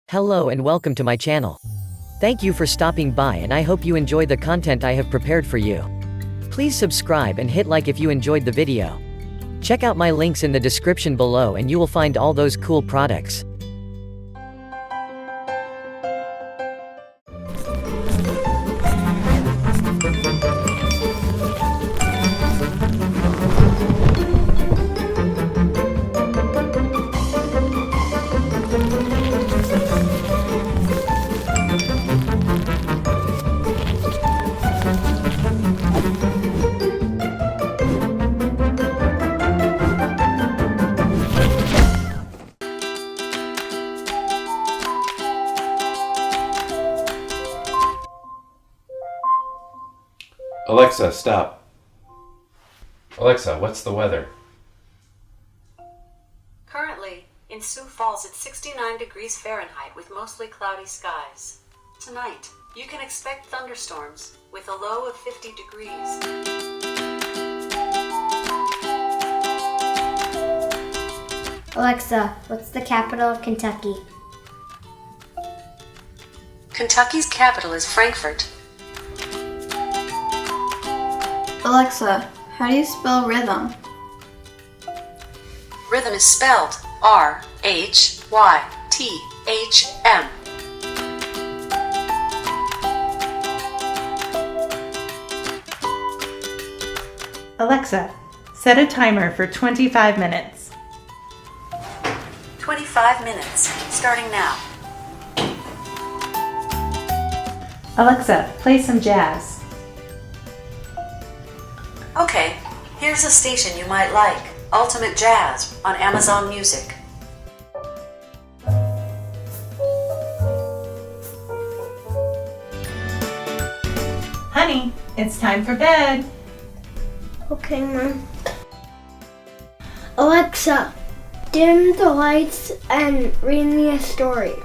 Hello and welcome to my channel. Thank you for stopping by and I hope you enjoy the content I have prepared for you. Please subscribe and hit like if you enjoyed the video. Check out my links in the description below and you will find all those cool products. Alexa, stop. Alexa, what's the weather? Currently, in Sioux Falls it's 69 degrees Fahrenheit with mostly cloudy skies. Tonight, you can expect thunderstorms with a low of 50 degrees. Alexa, what's the capital of Kentucky? Kentucky's capital is Frankfort. Alexa, how do you spell rhythm? Rhythm is spelled R-H-Y-T-H-M. Alexa, set a timer for 25 minutes. 25 minutes, starting now. Alexa, play some jazz. Okay, here's a station you might like, Ultimate Jazz on Amazon Music. Honey, it's time for bed. Okay, Mom. Alexa, dim the lights and read me a story.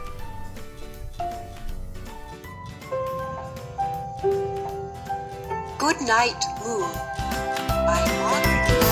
Good Night, Moon by Margaret.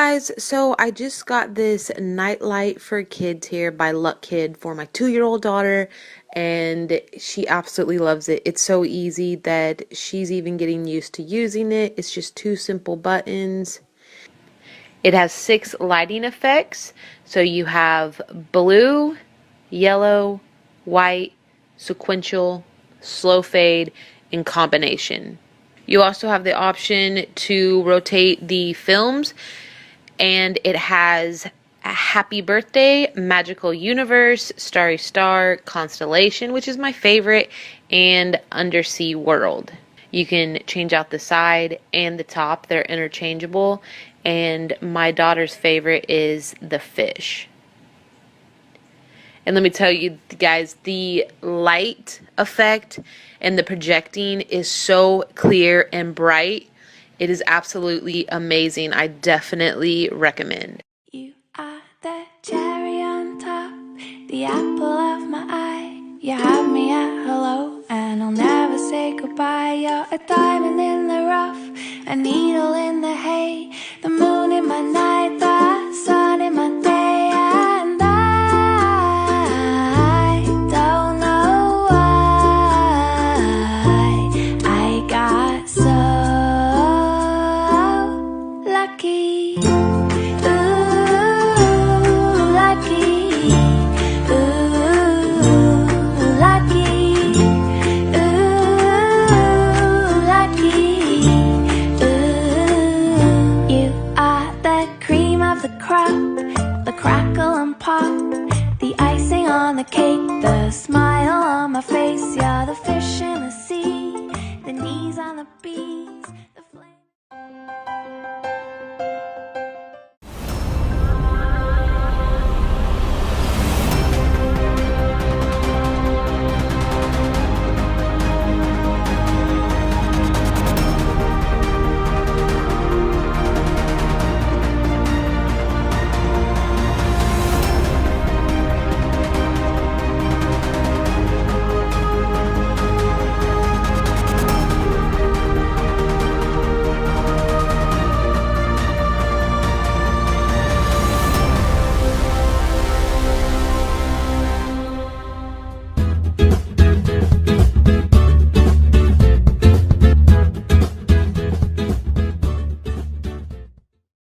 guys, so I just got this nightlight for kids here by Luck Kid for my 2-year-old daughter, and she absolutely loves it. It's so easy that she's even getting used to using it. It's just 2 simple buttons. It has 6 lighting effects, so you have blue, yellow, white, sequential, slow fade, and combination. You also have the option to rotate the films, and it has a Happy Birthday, Magical Universe, Starry Star, Constellation, which is my favorite, and Undersea World. You can change out the side and the top. They're interchangeable, and my daughter's favorite is the fish. And let me tell you guys, the light effect and the projecting is so clear and bright. It is absolutely amazing. I definitely recommend. You are the cherry on top, the apple of my eye. You have me at hello, and I'll never say goodbye. You're a diamond in the rough, a needle in the hay, the moon in my night, the sun in my day. And I don't know why I got so lucky. Ooh, lucky. Ooh, lucky. Ooh, lucky. Ooh, you are the cream of the crop, the crackle and pop, the icing on the cake, the smile on my face. You're the fish in the sea, the knees on the bees, the flame.